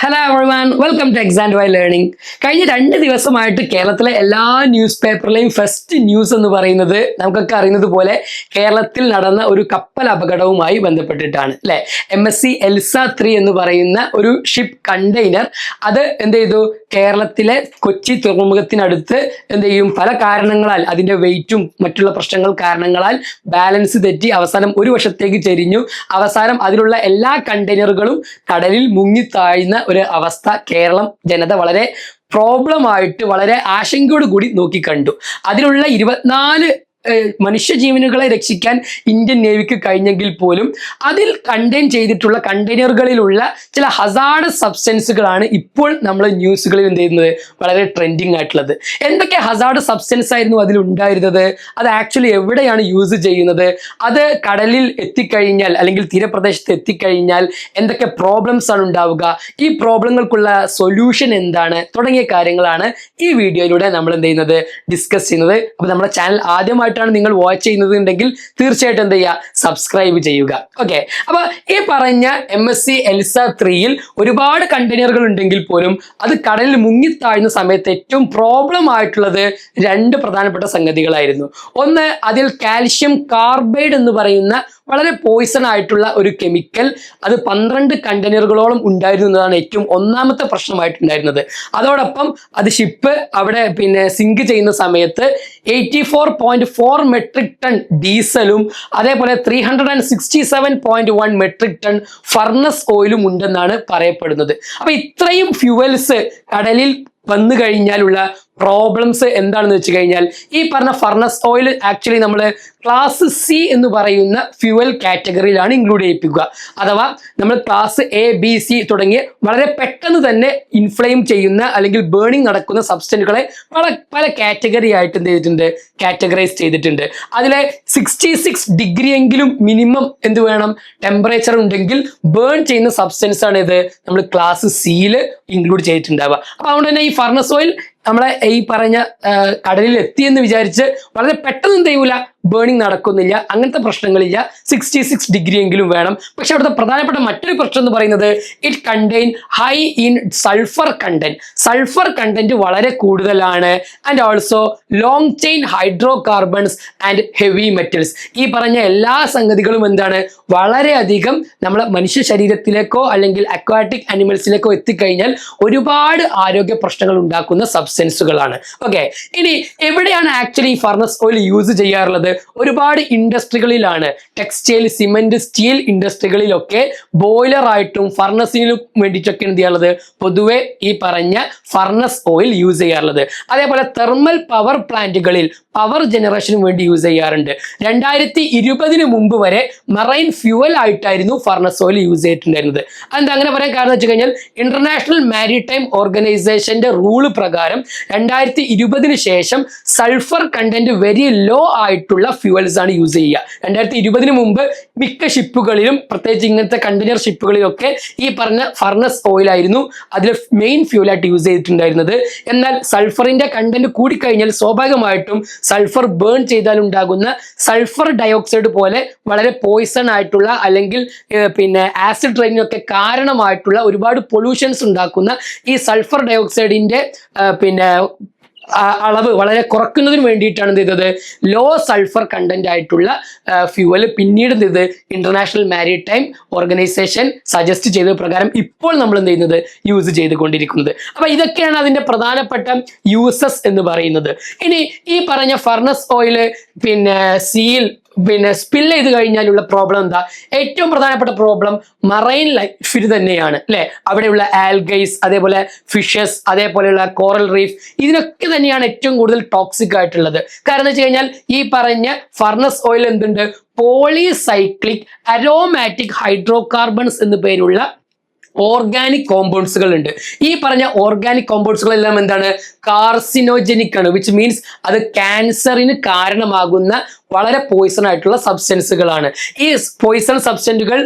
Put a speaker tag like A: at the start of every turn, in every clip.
A: Hello everyone, welcome to Xand Y learning. കഴിഞ്ഞ 2 ദിവസമായിട്ട് കേരളത്തിലെ എല്ലാ ന്യൂസ് പേപ്പറിലെയും ഫസ്റ്റ് ന്യൂസ് എന്ന് പറയുന്നത് നമുക്കൊക്കെ അറിയുന്നത് പോലെ കേരളത്തിൽ നടന്ന ഒരു കപ്പൽ അപകടവുമായി ബന്ധപ്പെട്ടിട്ടാണ് അല്ലെ. MSC എൽസ 3 എന്ന് പറയുന്ന ഒരു ഷിപ്പ് കണ്ടെയ്നർ അത് എന്ത് ചെയ്തു, കേരളത്തിലെ കൊച്ചി തുറമുഖത്തിനടുത്ത് എന്ത് ചെയ്യും, പല കാരണങ്ങളാൽ അതിന്റെ വെയിറ്റും മറ്റുള്ള പ്രശ്നങ്ങൾ കാരണങ്ങളാൽ ബാലൻസ് തെറ്റി അവസാനം ഒരു വശത്തേക്ക് ചെരിഞ്ഞു. അവസാനം അതിലുള്ള എല്ലാ കണ്ടെയ്നറുകളും കടലിൽ മുങ്ങി താഴ്ന്ന ഒരു അവസ്ഥ കേരളം ജനത വളരെ പ്രോബ്ലമായിട്ട് വളരെ ആശങ്കയോട് കൂടി നോക്കിക്കണ്ടു. അതിലുള്ള 24 മനുഷ്യജീവനുകളെ രക്ഷിക്കാൻ ഇന്ത്യൻ നേവിക്ക് കഴിഞ്ഞെങ്കിൽ പോലും അതിൽ കണ്ടെയ്ൻ ചെയ്തിട്ടുള്ള കണ്ടെയ്നറുകളിലുള്ള ചില ഹസാർഡസ് സബ്സ്റ്റൻസുകളാണ് ഇപ്പോൾ നമ്മൾ ന്യൂസുകളിൽ എന്ത് ചെയ്യുന്നത് വളരെ ട്രെൻഡിങ് ആയിട്ടുള്ളത്. എന്തൊക്കെ ഹസാർഡസ് സബ്സ്റ്റൻസ് ആയിരുന്നു അതിൽ ഉണ്ടായിരുന്നത്, അത് ആക്ച്വലി എവിടെയാണ് യൂസ് ചെയ്യുന്നത്, അത് കടലിൽ എത്തിക്കഴിഞ്ഞാൽ അല്ലെങ്കിൽ തീരപ്രദേശത്ത് എത്തിക്കഴിഞ്ഞാൽ എന്തൊക്കെ പ്രോബ്ലംസ് ആണ് ഉണ്ടാവുക, ഈ പ്രോബ്ലങ്ങൾക്കുള്ള സൊല്യൂഷൻ എന്താണ് തുടങ്ങിയ കാര്യങ്ങളാണ് ഈ വീഡിയോയിലൂടെ നമ്മൾ എന്ത് ചെയ്യുന്നത് ഡിസ്കസ് ചെയ്യുന്നത്. അപ്പോൾ നമ്മുടെ ചാനൽ ആദ്യമായിട്ട് നിങ്ങൾ വാച്ച് ചെയ്യുന്നത് ഉണ്ടെങ്കിൽ തീർച്ചയായിട്ടും എന്ത് ചെയ്യുക, സബ്സ്ക്രൈബ് ചെയ്യുക. ഓക്കെ, അപ്പൊ ഈ പറഞ്ഞ MSC എൽസ 3 ഒരുപാട് കണ്ടെയ്നറുകൾ ഉണ്ടെങ്കിൽ പോലും അത് കടലിൽ മുങ്ങിത്താഴുന്ന സമയത്ത് ഏറ്റവും പ്രോബ്ലം ആയിട്ടുള്ളത് 2 പ്രധാനപ്പെട്ട സംഗതികളായിരുന്നു. ഒന്ന്, അതിൽ കാൽഷ്യം കാർബൈഡ് എന്ന് പറയുന്ന വളരെ പോയിസൺ ആയിട്ടുള്ള ഒരു കെമിക്കൽ അത് 12 കണ്ടെയ്നറുകളോളം ഉണ്ടായിരുന്നു എന്നതാണ് ഏറ്റവും ഒന്നാമത്തെ പ്രശ്നമായിട്ടുണ്ടായിരുന്നത്. അതോടൊപ്പം അത് ഷിപ്പ് അവിടെ സിങ്ക് ചെയ്യുന്ന സമയത്ത് 84.4 മെട്രിക് ടൺ ഡീസലും അതേപോലെ 367.1 മെട്രിക് ടൺ ഫർണസ് ഓയിലും ഉണ്ടെന്നാണ് പറയപ്പെടുന്നത്. അപ്പൊ ഇത്രയും ഫ്യൂവൽസ് കടലിൽ വന്നു കഴിഞ്ഞാലുള്ള പ്രോബ്ലംസ് എന്താണെന്ന് വെച്ച് കഴിഞ്ഞാൽ, ഈ പറഞ്ഞ ഫർണസ് ഓയിൽ ആക്ച്വലി നമ്മൾ ക്ലാസ് C എന്ന് പറയുന്ന ഫ്യൂവൽ കാറ്റഗറിയിലാണ് ഇൻക്ലൂഡ് ചെയ്യിപ്പിക്കുക. അഥവാ നമ്മൾ ക്ലാസ് A, B, C തുടങ്ങിയ വളരെ പെട്ടെന്ന് തന്നെ ഇൻഫ്ലെയിം ചെയ്യുന്ന അല്ലെങ്കിൽ ബേണിംഗ് നടക്കുന്ന സബ്സ്റ്റൻസുകളെ പല കാറ്റഗറി ആയിട്ട് എന്ത് ചെയ്തിട്ടുണ്ട്, കാറ്റഗറൈസ് ചെയ്തിട്ടുണ്ട്. അതിലെ 66 ഡിഗ്രി എങ്കിലും മിനിമം എന്ത് വേണം, ടെമ്പറേച്ചർ ഉണ്ടെങ്കിൽ ബേൺ ചെയ്യുന്ന സബ്സ്റ്റൻസ് ആണ് ഇത് നമ്മൾ ക്ലാസ് Cയിൽ ഇൻക്ലൂഡ് ചെയ്തിട്ടുണ്ടാവുക. അപ്പൊ അതുകൊണ്ട് തന്നെ ഈ ഫർണസ് ഓയിൽ നമ്മളെ ഈ പറഞ്ഞ കടലിൽ എത്തിയെന്ന് വിചാരിച്ച് വളരെ പെട്ടെന്ന് എന്ത് ചെയ്യൂല, ബേണിംഗ് നടക്കുന്നില്ല, അങ്ങനത്തെ പ്രശ്നങ്ങളില്ല. 66 ഡിഗ്രി എങ്കിലും വേണം. പക്ഷെ അവിടുത്തെ പ്രധാനപ്പെട്ട മറ്റൊരു പ്രശ്നം എന്ന് പറയുന്നത് it contain high in sulphur content. Sulphur content വളരെ കൂടുതലാണ്. And also long chain hydro carbons and heavy metals. ഈ പറഞ്ഞ എല്ലാ സംഗതികളും എന്താണ്, വളരെയധികം നമ്മളെ മനുഷ്യ ശരീരത്തിലേക്കോ അല്ലെങ്കിൽ അക്വാറ്റിക് അനിമൽസിലേക്കോ എത്തിക്കഴിഞ്ഞാൽ ഒരുപാട് ആരോഗ്യ പ്രശ്നങ്ങൾ ഉണ്ടാക്കുന്ന സബ്സ്റ്റൻസുകളാണ്. ഓക്കെ, ഇനി എവിടെയാണ് ആക്ച്വലി ഫർണസ് ഓയിൽ യൂസ് ചെയ്യാറുള്ളത്? ഒരുപാട് ഇൻഡസ്ട്രികളിലാണ്. ടെക്സ്റ്റൈൽ, സിമെന്റ്, സ്റ്റീൽ ഇൻഡസ്ട്രികളിലൊക്കെ ബോയിലർ ആയിട്ടും ഫർണസിനും വേണ്ടിയിട്ടൊക്കെ എന്ത് ചെയ്യാറുള്ളത്, പൊതുവെ ഈ പറഞ്ഞ ഫർണസ് ഓയിൽ യൂസ് ചെയ്യാറുള്ളത്. അതേപോലെ തെർമൽ പവർ പ്ലാന്റുകളിൽ പവർ ജനറേഷന് വേണ്ടി യൂസ് ചെയ്യാറുണ്ട്. 2020 മുമ്പ് വരെ മറൈൻ ഫ്യൂവൽ ആയിട്ടായിരുന്നു ഫർണസ് ഓയിൽ യൂസ് ചെയ്തിട്ടുണ്ടായിരുന്നത്. അതെന്താ അങ്ങനെ പറയാൻ കാരണം വെച്ച് കഴിഞ്ഞാൽ, ഇന്റർനാഷണൽ മാരിടൈം ഓർഗനൈസേഷന്റെ റൂള് പ്രകാരം 2020 ശേഷം സൾഫർ കണ്ടന്റ് വെരി ലോ ആയിട്ടുള്ള ഫ്യൂവൽസ് ആണ് യൂസ് ചെയ്യുക. 2020 മുമ്പ് മിക്ക ഷിപ്പുകളിലും, പ്രത്യേകിച്ച് ഇങ്ങനത്തെ കണ്ടെയ്നർ ഷിപ്പുകളിലൊക്കെ ഈ പറഞ്ഞ ഫർണസ് ഓയിൽ ആയിരുന്നു അതിൽ മെയിൻ ഫ്യൂവലായിട്ട് യൂസ് ചെയ്തിട്ടുണ്ടായിരുന്നത്. എന്നാൽ സൾഫറിന്റെ കണ്ടന്റ് കൂടിക്കഴിഞ്ഞാൽ സ്വാഭാവികമായിട്ടും സൾഫർ ബേൺ ചെയ്താൽ ഉണ്ടാകുന്ന സൾഫർ ഡയോക്സൈഡ് പോലെ വളരെ പോയിസൺ ആയിട്ടുള്ള അല്ലെങ്കിൽ ആസിഡ് റെയിനൊക്കെ കാരണമായിട്ടുള്ള ഒരുപാട് പൊല്യൂഷൻസ് ഉണ്ടാക്കുന്ന ഈ സൾഫർ ഡയോക്സൈഡിന്റെ അളവ് വളരെ കുറയ്ക്കുന്നതിന് വേണ്ടിയിട്ടാണ് എന്ത് ചെയ്തത്, ലോ സൾഫർ കണ്ടന്റ് ആയിട്ടുള്ള ഫ്യൂവൽ പിന്നീട് എന്ത് ചെയ്ത് ഇന്റർനാഷണൽ മാരിടൈം ഓർഗനൈസേഷൻ സജസ്റ്റ് ചെയ്ത പ്രകാരം ഇപ്പോൾ നമ്മൾ എന്ത് ചെയ്യുന്നത്, യൂസ് ചെയ്തുകൊണ്ടിരിക്കുന്നത്. അപ്പൊ ഇതൊക്കെയാണ് അതിന്റെ പ്രധാനപ്പെട്ട യൂസസ് എന്ന് പറയുന്നത്. ഇനി ഈ പറഞ്ഞ ഫർണസ് ഓയിൽ സീൽ സ്പിൽ ചെയ്ത് കഴിഞ്ഞാലുള്ള പ്രോബ്ലം എന്താ? ഏറ്റവും പ്രധാനപ്പെട്ട പ്രോബ്ലം മറൈൻ ലൈഫിൽ തന്നെയാണ് അല്ലെ. അവിടെയുള്ള ആൽഗൈസ്, അതേപോലെ ഫിഷസ്, അതേപോലെയുള്ള കോറൽ റീഫ്, ഇതിനൊക്കെ തന്നെയാണ് ഏറ്റവും കൂടുതൽ ടോക്സിക് ആയിട്ടുള്ളത്. കാരണം എന്ന് വെച്ച് കഴിഞ്ഞാൽ ഈ പറഞ്ഞ ഫർണസ് ഓയിൽ എന്തുണ്ട്, പോളിസൈക്ലിക് അരോമാറ്റിക് ഹൈഡ്രോ കാർബൺസ് എന്ന് പേരുള്ള ഓർഗാനിക് കോമ്പൗണ്ട്സുകൾ ഉണ്ട്. ഈ പറഞ്ഞ ഓർഗാനിക് കോമ്പൗണ്ട്സുകളെല്ലാം എന്താണ്, കാർസിനോജനിക് ആണ്. വിച്ച് മീൻസ് അത് ക്യാൻസറിന് കാരണമാകുന്ന വളരെ പോയിസൺ ആയിട്ടുള്ള സബ്സ്റ്റൻസുകളാണ്. ഈ പോയിസൺ സബ്സ്റ്റൻസുകൾ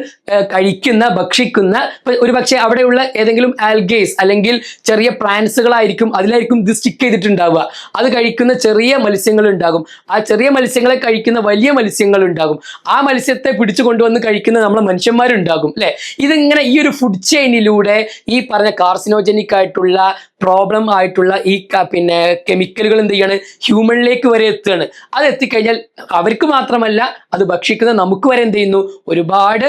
A: ഭക്ഷിക്കുന്ന ഒരു പക്ഷേ അവിടെയുള്ള ഏതെങ്കിലും ആൽഗേസ് അല്ലെങ്കിൽ ചെറിയ പ്ലാന്റ്സുകളായിരിക്കും, അതിലായിരിക്കും ഇത് സ്റ്റിക്ക് ചെയ്തിട്ടുണ്ടാവുക. അത് കഴിക്കുന്ന ചെറിയ മത്സ്യങ്ങൾ ഉണ്ടാകും, ആ ചെറിയ മത്സ്യങ്ങളെ കഴിക്കുന്ന വലിയ മത്സ്യങ്ങൾ ഉണ്ടാകും, ആ മത്സ്യത്തെ പിടിച്ചു കൊണ്ടുവന്ന് കഴിക്കുന്ന നമ്മളെ മനുഷ്യന്മാരുണ്ടാകും അല്ലെ. ഇതിങ്ങനെ ഈ ഒരു ഫുഡ് ചെയിനിലൂടെ ഈ പറഞ്ഞ കാർസിനോജനിക് ആയിട്ടുള്ള പ്രോബ്ലം ആയിട്ടുള്ള ഈ കെമിക്കലുകൾ എന്ത് ചെയ്യാണ്, ഹ്യൂമനിലേക്ക് വരെ എത്തുകയാണ്. അത് എത്തിക്കഴിഞ്ഞാൽ അവർക്ക് മാത്രമല്ല, അത് ഭക്ഷിക്കുന്ന നമുക്ക് വരെ എന്ത് ചെയ്യുന്നു, ഒരുപാട്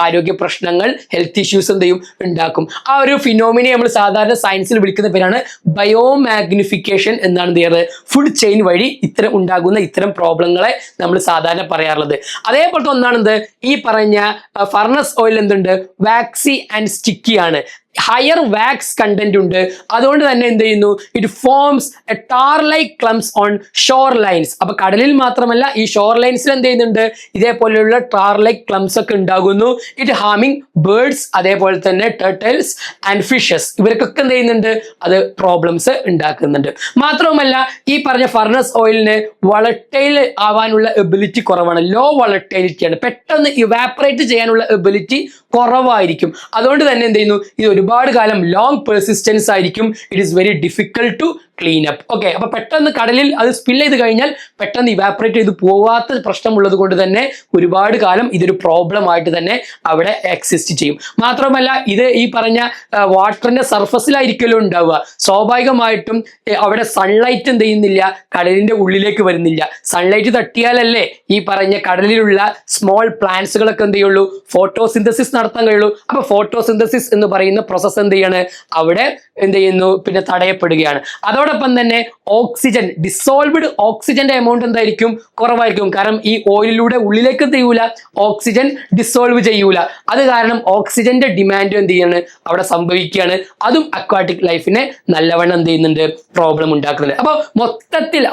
A: ആരോഗ്യ പ്രശ്നങ്ങൾ, ഹെൽത്ത് ഇഷ്യൂസ് എന്ത് ചെയ്യും, ഉണ്ടാക്കും. ആ ഒരു ഫിനോമിനെ നമ്മൾ സാധാരണ സയൻസിൽ വിളിക്കുന്ന പേരാണ് ബയോമാഗ്നിഫിക്കേഷൻ എന്നാണ് എന്ത് ചെയ്യുന്നത്, ഫുഡ് ചെയിൻ വഴി ഉണ്ടാകുന്ന ഇത്തരം പ്രോബ്ലങ്ങളെ നമ്മൾ സാധാരണ പറയാറുള്ളത്. അതേപോലത്തെ ഒന്നാണെന്ത്, ഈ പറഞ്ഞ ഫർണസ് ഓയിൽ എന്തുണ്ട്, വാക്സി ആൻഡ് സ്റ്റിക്കി ആണ്. ഹയർ വാക്സ് കണ്ടന്റ് ഉണ്ട്. അതുകൊണ്ട് തന്നെ എന്ത് ചെയ്യുന്നു, it forms a tar like clumps on shore lines. അപ്പൊ കടലിൽ മാത്രമല്ല, ഈ ഷോർ ലൈൻസിൽ എന്ത് ചെയ്യുന്നുണ്ട്, ഇതേപോലെയുള്ള ടാർ ലൈക്ക് ക്ലംസ് ഒക്കെ ഉണ്ടാകുന്നു. ഇറ്റ് ഹാമിങ് ബേർഡ്സ്, അതേപോലെ തന്നെ ടർട്ടിൽസ് ആൻഡ് ഫിഷസ്, ഇവർക്കൊക്കെ എന്ത് ചെയ്യുന്നുണ്ട്, അത് പ്രോബ്ലംസ് ഉണ്ടാക്കുന്നുണ്ട്. മാത്രവുമല്ല, ഈ പറഞ്ഞ ഫർണസ് ഓയിലിന് വളട്ടൈൽ ആവാനുള്ള എബിലിറ്റി കുറവാണ്, ലോ വളട്ടൈലിറ്റിയാണ്, പെട്ടെന്ന് ഇവാപ്പറേറ്റ് ചെയ്യാനുള്ള എബിലിറ്റി കുറവായിരിക്കും. അതുകൊണ്ട് തന്നെ എന്ത് ചെയ്യുന്നു, ഇത് ഒരുപാട് കാലം ലോങ് പെർസിസ്റ്റൻസ് ആയിരിക്കും. It is very difficult to clean up. Okay, അപ്പൊ പെട്ടെന്ന് കടലിൽ അത് സ്പിൽ ചെയ്ത് കഴിഞ്ഞാൽ പെട്ടെന്ന് ഇവാപ്പറേറ്റ് ചെയ്ത് പോവാത്ത പ്രശ്നമുള്ളത് കൊണ്ട് തന്നെ ഒരുപാട് കാലം ഇതൊരു പ്രോബ്ലം ആയിട്ട് തന്നെ അവിടെ എക്സിസ്റ്റ് ചെയ്യും. മാത്രമല്ല, ഇത് ഈ പറഞ്ഞ വാട്ടറിന്റെ സർഫസിലായിരിക്കലും ഉണ്ടാവുക. സ്വാഭാവികമായിട്ടും അവിടെ സൺലൈറ്റ് എന്ത് ചെയ്യുന്നില്ല, കടലിന്റെ ഉള്ളിലേക്ക് വരുന്നില്ല. സൺലൈറ്റ് തട്ടിയാലല്ലേ ഈ പറഞ്ഞ കടലിലുള്ള സ്മോൾ പ്ലാന്റ്സുകളൊക്കെ എന്ത് ചെയ്യുള്ളൂ, ഫോട്ടോസിന്തസിസ് നടത്താൻ കഴിയുള്ളൂ. അപ്പൊ ഫോട്ടോസിന്തസിസ് എന്ന് പറയുന്ന പ്രോസസ് എന്ത് ചെയ്യാണ്, അവിടെ എന്ത് ചെയ്യുന്നു, തടയപ്പെടുകയാണ്. അതോടൊപ്പം തന്നെ ഓക്സിജൻ, ഡിസോൾവ്ഡ് ഓക്സിജന്റെ എമൗണ്ട് എന്തായിരിക്കും, കുറവായിരിക്കും. കാരണം ഈ ഓയിലിലൂടെ ഉള്ളിലേക്ക് എന്ത് ചെയ്യൂല, ഓക്സിജൻ ഡിസോൾവ് ചെയ്യൂല. അത് കാരണം ഓക്സിജന്റെ ഡിമാൻഡ് എന്ത് ചെയ്യാണ്, അവിടെ സംഭവിക്കുകയാണ്. അതും അക്വാട്ടിക് ലൈഫിനെ നല്ലവണ്ണം എന്ത് ചെയ്യുന്നുണ്ട്, പ്രോബ്ലം ഉണ്ടാക്കുന്നുണ്ട്. അപ്പൊ മൊത്തത്തിൽ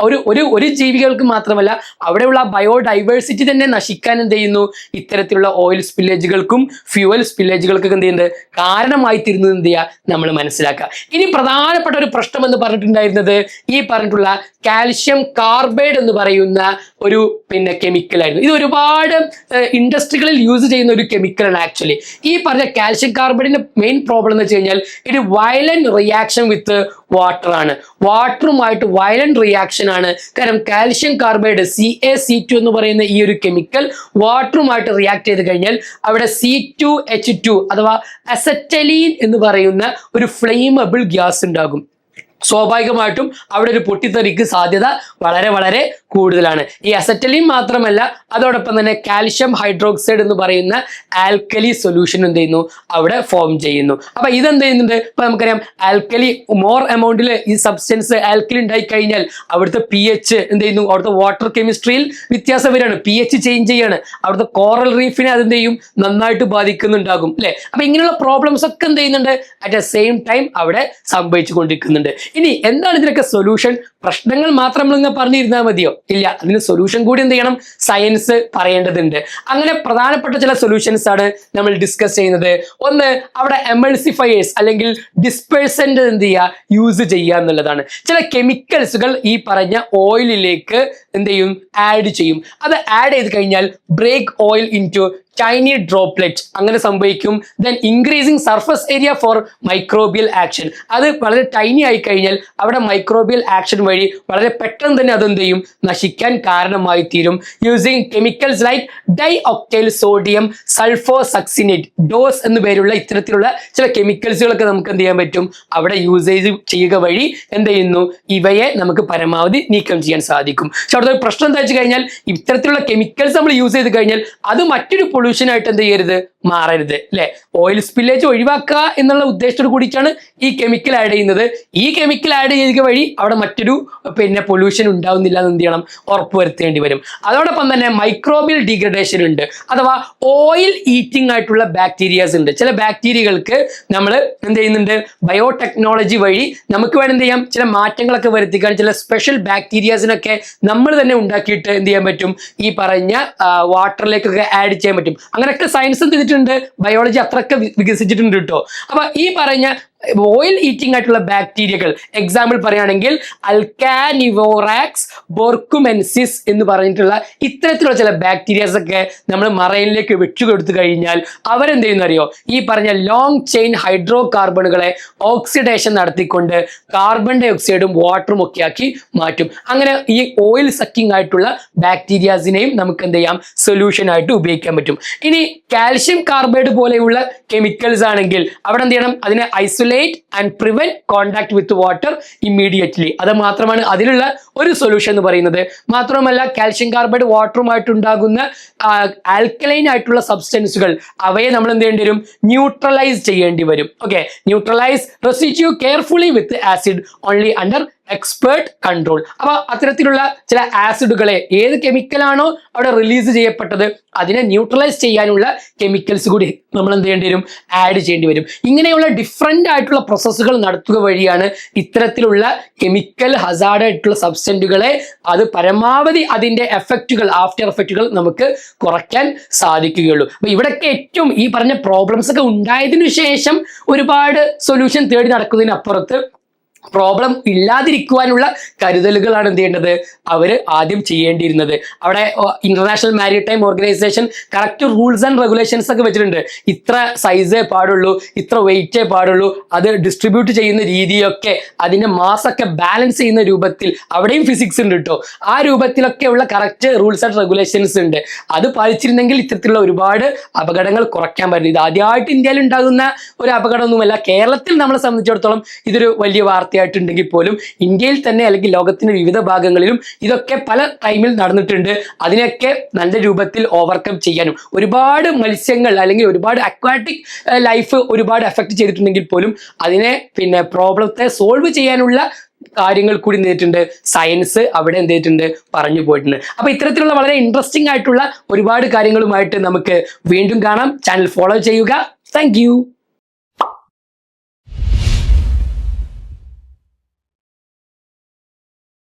A: ഒരു ജീവികൾക്ക് മാത്രമല്ല, അവിടെയുള്ള ബയോഡൈവേഴ്സിറ്റി തന്നെ നശിക്കാൻ എന്ത് ചെയ്യുന്നു, ഇത്തരത്തിലുള്ള ഓയിൽ സ്പില്ലേജുകൾക്കും ഫ്യൂവൽ സ്പില്ലേജുകൾക്കൊക്കെ എന്ത് ചെയ്യുന്നത്, കാരണമായി തീരുന്നത് എന്ത് ചെയ്യുക, നമ്മൾ മനസ്സിലാക്കുക. ഇനി പ്രധാനപ്പെട്ട ഒരു പ്രശ്നം എന്ന് പറഞ്ഞിട്ടുണ്ടായിരുന്നത് ഈ പറഞ്ഞിട്ടുള്ള കാൽഷ്യം കാർബൈഡ് എന്ന് പറയുന്ന ഒരു കെമിക്കൽ ആയിരുന്നു. ഇത് ഒരുപാട് ഇൻഡസ്ട്രികളിൽ യൂസ് ചെയ്യുന്ന ഒരു കെമിക്കലാണ്. ആക്ച്വലി ഈ പറഞ്ഞ കാൽഷ്യം കാർബൈഡിന്റെ മെയിൻ പ്രോബ്ലം എന്ന് വെച്ച് കഴിഞ്ഞാൽ ഇത് വയലന്റ് റിയാക്ഷൻ വിത്ത് വാട്ടർ ആണ്. വാട്ടറുമായിട്ട് വയലന്റ് റിയാക്ഷൻ ആണ്. കാരണം കാൽഷ്യം കാർബൈഡ് CaC2 എന്ന് പറയുന്ന ഈ ഒരു കെമിക്കൽ വാട്ടറുമായിട്ട് റിയാക്ട് ചെയ്ത് കഴിഞ്ഞാൽ അവിടെ C2H2 അഥവാ അസറ്റലീൻ എന്ന് പറയുന്ന ഒരു ഫ്ലെയിമബിൾ ഗ്യാസ് ഉണ്ടാകും. സ്വാഭാവികമായിട്ടും അവിടെ ഒരു പൊട്ടിത്തെറിക്ക് സാധ്യത വളരെ വളരെ കൂടുതലാണ്. ഈ അസറ്റലീൻ മാത്രമല്ല, അതോടൊപ്പം തന്നെ കാൽഷ്യം ഹൈഡ്രോക്സൈഡ് എന്ന് പറയുന്ന ആൽക്കലി സൊല്യൂഷൻ എന്ത് ചെയ്യുന്നു, അവിടെ ഫോം ചെയ്യുന്നു. അപ്പൊ ഇതെന്ത് ചെയ്യുന്നുണ്ട്, ഇപ്പൊ നമുക്കറിയാം ആൽക്കലി മോർ എമൗണ്ടിൽ ഈ സബ്സ്റ്റൻസ് ആൽക്കലി ഉണ്ടായി കഴിഞ്ഞാൽ അവിടുത്തെ pH എന്ത് ചെയ്യുന്നു, അവിടുത്തെ വാട്ടർ കെമിസ്ട്രിയിൽ വ്യത്യാസം വരികയാണ്, pH ചേഞ്ച് ചെയ്യാണ്. അവിടുത്തെ കോറൽ റീഫിനെ അതെന്ത് ചെയ്യും, നന്നായിട്ട് ബാധിക്കുന്നുണ്ടാകും അല്ലെ. അപ്പൊ ഇങ്ങനെയുള്ള പ്രോബ്ലംസ് ഒക്കെ എന്ത് ചെയ്യുന്നുണ്ട്, അറ്റ് ദ സെയിം ടൈം അവിടെ സംഭവിച്ചു കൊണ്ടിരിക്കുന്നുണ്ട്. ഇനി എന്താണ് ഇതിനൊക്കെ സൊല്യൂഷൻ? പ്രശ്നങ്ങൾ മാത്രം നമ്മളിങ്ങനെ പറഞ്ഞിരുന്നാൽ മതിയോ? ഇല്ല, അതിന് സൊല്യൂഷൻ കൂടി എന്ത് ചെയ്യണം, സയൻസ് പറയേണ്ടതുണ്ട്. അങ്ങനെ പ്രധാനപ്പെട്ട ചില സൊല്യൂഷൻസ് ആണ് നമ്മൾ ഡിസ്കസ് ചെയ്യുന്നത്. ഒന്ന്, അവിടെ എമൾസിഫയേഴ്സ് അല്ലെങ്കിൽ ഡിസ്പേഴ്സന്റ് എന്ത് ചെയ്യുക, യൂസ് ചെയ്യുക എന്നുള്ളതാണ്. ചില കെമിക്കൽസുകൾ ഈ പറഞ്ഞ ഓയിലിലേക്ക് എന്ത് ചെയ്യും, ആഡ് ചെയ്യും. അത് ആഡ് ചെയ്ത് കഴിഞ്ഞാൽ break oil into tiny droplet അങ്ങനെ സംഭവിക്കും. Then increasing surface area for microbial action, അത് വളരെ ടൈനി ആയി കഴിഞ്ഞാൽ അവിടെ മൈക്രോബിയൽ ആക്ഷൻ വഴി വളരെ പെട്ടെന്ന് തന്നെ അതെന്ത് ചെയ്യും, നശിക്കാൻ കാരണമായി തീരും. Using chemicals like dioctyl sodium sulfosuccinate DOSS എന്നു പേരുള്ള ഇത്തരത്തിലുള്ള ചില കെമിക്കൽസുകളൊക്കെ നമുക്ക് എന്ത് ചെയ്യാൻ പറ്റും, അവിടെ യൂസേജ് ചെയ്യുക വഴി എന്ത് ചെയ്യുന്നു, ഇവയെ നമുക്ക് പരമാവധി നീക്കം ചെയ്യാൻ സാധിക്കും. പക്ഷെ അവിടുത്തെ പ്രശ്നം എന്താ വെച്ച് കഴിഞ്ഞാൽ, ഇത്തരത്തിലുള്ള കെമിക്കൽസ് നമ്മൾ യൂസ് ചെയ്ത് കഴിഞ്ഞാൽ അത് മറ്റൊരു പൊല്യൂഷൻ ആയിട്ട് എന്ത് ചെയ്യരുത്, മാറരുത് അല്ലെ. ഓയിൽ സ്പില്ലേജ് ഒഴിവാക്കുക എന്നുള്ള ഉദ്ദേശത്തോട് കൂടിയിട്ടാണ് ഈ കെമിക്കൽ ആഡ് ചെയ്യുന്നത്. ഈ കെമിക്കൽ ആഡ് ചെയ്യുക വഴി അവിടെ മറ്റൊരു പൊല്യൂഷൻ ഉണ്ടാവുന്നില്ല എന്ന് എന്ത് ചെയ്യണം, ഉറപ്പുവരുത്തേണ്ടി വരും. അതോടൊപ്പം തന്നെ മൈക്രോബിയൽ ഡീഗ്രഡേഷൻ ഉണ്ട്, അഥവാ ഓയിൽ ഈറ്റിംഗ് ആയിട്ടുള്ള ബാക്ടീരിയാസ് ഉണ്ട്. ചില ബാക്ടീരിയകൾക്ക് നമ്മൾ എന്ത് ചെയ്യുന്നുണ്ട്, ബയോടെക്നോളജി വഴി നമുക്ക് വേണം എന്ത് ചെയ്യാം, ചില മാറ്റങ്ങളൊക്കെ വരുത്തിക്കാൻ ചില സ്പെഷ്യൽ ബാക്ടീരിയാസിനൊക്കെ നമ്മൾ തന്നെ ഉണ്ടാക്കിയിട്ട് എന്ത് ചെയ്യാൻ പറ്റും, ഈ പറഞ്ഞ വാട്ടറിലേക്കൊക്കെ ആഡ് ചെയ്യാൻ പറ്റും. അങ്ങനെയൊക്കെ സയൻസ് എന്ത് ചെയ്തിട്ടുണ്ട്, ബയോളജി അത്രയൊക്കെ വികസിച്ചിട്ടുണ്ട് കേട്ടോ. അപ്പൊ ഈ പറഞ്ഞ ഓയിൽ ഈറ്റിംഗ് ആയിട്ടുള്ള ബാക്ടീരിയകൾ, എക്സാമ്പിൾ പറയുകയാണെങ്കിൽ അൽക്കാനിവോറാക്സ് ബോർക്കുമെൻസിസ് എന്ന് പറഞ്ഞിട്ടുള്ള ഇത്തരത്തിലുള്ള ചില ബാക്ടീരിയാസ് ഒക്കെ നമ്മൾ മറൈനിലേക്ക് വെച്ചുകൊടുത്തു കഴിഞ്ഞാൽ അവരെന്ത് ചെയ്യുന്ന അറിയോ, ഈ പറഞ്ഞ ലോങ് ചെയിൻ ഹൈഡ്രോ കാർബണുകളെ ഓക്സിഡേഷൻ നടത്തിക്കൊണ്ട് കാർബൺ ഡൈ ഓക്സൈഡും വാട്ടറും ഒക്കെ ആക്കി മാറ്റും. അങ്ങനെ ഈ ഓയിൽ സക്കിംഗ് ആയിട്ടുള്ള ബാക്ടീരിയാസിനെയും നമുക്ക് എന്ത് ചെയ്യാം, സൊല്യൂഷൻ ആയിട്ട് ഉപയോഗിക്കാൻ പറ്റും. ഇനി കാൽഷ്യം കാർബൈഡ് പോലെയുള്ള കെമിക്കൽസ് ആണെങ്കിൽ അവിടെ എന്ത് ചെയ്യണം, അതിനെ isolate and prevent contact with water immediately. അത് മാത്രമാണ് അതിലുള്ള ഒരു സൊല്യൂഷൻ എന്ന് പറയുന്നത്. മാത്രമല്ല കാൽഷ്യം കാർബൈഡ് വാട്ടറുമായിട്ട് ഉണ്ടാകുന്ന ആൽക്കലൈൻ ആയിട്ടുള്ള സബ്സ്റ്റൻസുകൾ അവയെ നമ്മൾ എന്ത് ചെയ്യേണ്ടി വരും, ന്യൂട്രലൈസ് ചെയ്യേണ്ടി വരും. ഓക്കെ, ന്യൂട്രലൈസ് റെസിഡ്യൂ കെയർഫുള്ളി വിത്ത് acid only under expert control. അപ്പൊ അത്തരത്തിലുള്ള ചില ആസിഡുകളെ ഏത് കെമിക്കലാണോ അവിടെ റിലീസ് ചെയ്യപ്പെട്ടത് അതിനെ ന്യൂട്രലൈസ് ചെയ്യാനുള്ള കെമിക്കൽസ് കൂടി നമ്മൾ എന്ത് ചെയ്യേണ്ടി വരും, ആഡ് ചെയ്യേണ്ടി വരും. ഇങ്ങനെയുള്ള ഡിഫറെന്റ് ആയിട്ടുള്ള പ്രോസസ്സുകൾ നടത്തുക വഴിയാണ് ഇത്തരത്തിലുള്ള കെമിക്കൽ ഹസാർഡ് ആയിട്ടുള്ള സബ്സ്റ്റൻറ്റുകളെ അത് പരമാവധി അതിന്റെ എഫക്റ്റുകൾ, ആഫ്റ്റർ എഫക്റ്റുകൾ നമുക്ക് കുറയ്ക്കാൻ സാധിക്കുകയുള്ളൂ. അപ്പൊ ഇവിടെയൊക്കെ ഏറ്റവും ഈ പറഞ്ഞ പ്രോബ്ലംസ് ഒക്കെ ഉണ്ടായതിനു ശേഷം ഒരുപാട് സൊല്യൂഷൻ തേടി നടക്കുന്നതിനപ്പുറത്ത് പ്രോബ്ലം ഇല്ലാതിരിക്കുവാനുള്ള കരുതലുകളാണ് എന്ത് ചെയ്യേണ്ടത്, അവര് ആദ്യം ചെയ്യേണ്ടിയിരുന്നത്. അവിടെ international maritime organisation correct rules and regulations ഒക്കെ വെച്ചിട്ടുണ്ട്. ഇത്ര സൈസേ പാടുള്ളൂ, ഇത്ര വെയിറ്റേ പാടുള്ളൂ, അത് ഡിസ്ട്രിബ്യൂട്ട് ചെയ്യുന്ന രീതിയൊക്കെ അതിന്റെ മാസൊക്കെ ബാലൻസ് ചെയ്യുന്ന രൂപത്തിൽ അവിടെയും ഫിസിക്സ് ഉണ്ട് കേട്ടോ. ആ രൂപത്തിലൊക്കെയുള്ള കറക്റ്റ് റൂൾസ് ആൻഡ് റെഗുലേഷൻസ് ഉണ്ട്. അത് പാലിച്ചിരുന്നെങ്കിൽ ഇത്തരത്തിലുള്ള ഒരുപാട് അപകടങ്ങൾ കുറയ്ക്കാൻ പറ്റും. ഇത് ആദ്യമായിട്ട് ഇന്ത്യയിൽ ഉണ്ടാകുന്ന ഒരു അപകടമൊന്നുമല്ല. കേരളത്തിൽ നമ്മളെ സംബന്ധിച്ചിടത്തോളം ഇതൊരു വലിയ വാർത്തയായിട്ടുണ്ടെങ്കിൽ പോലും ഇന്ത്യയിൽ തന്നെ അല്ലെങ്കിൽ ലോകത്തിന്റെ വിവിധ ഭാഗങ്ങളിലും ഇതൊക്കെ പല ടൈമിൽ നടന്നിട്ടുണ്ട്. അതിനൊക്കെ നല്ല രൂപത്തിൽ ഓവർകം ചെയ്യാനും ഒരുപാട് മത്സ്യങ്ങൾ അല്ലെങ്കിൽ ഒരുപാട് അക്വാറ്റിക് ലൈഫ് ഒരുപാട് എഫക്ട് ചെയ്തിട്ടുണ്ടെങ്കിൽ പോലും അതിനെ പ്രോബ്ലത്തെ സോൾവ് ചെയ്യാനുള്ള കാര്യങ്ങൾ കൂടി എന്ത് ചെയ്തിട്ടുണ്ട്, സയൻസ് അവിടെ എന്ത് ചെയ്തിട്ടുണ്ട്, പറഞ്ഞു പോയിട്ടുണ്ട്. അപ്പൊ ഇത്തരത്തിലുള്ള വളരെ ഇൻട്രസ്റ്റിംഗ് ആയിട്ടുള്ള ഒരുപാട് കാര്യങ്ങളുമായിട്ട് നമുക്ക് വീണ്ടും കാണാം. ചാനൽ ഫോളോ ചെയ്യുക. താങ്ക്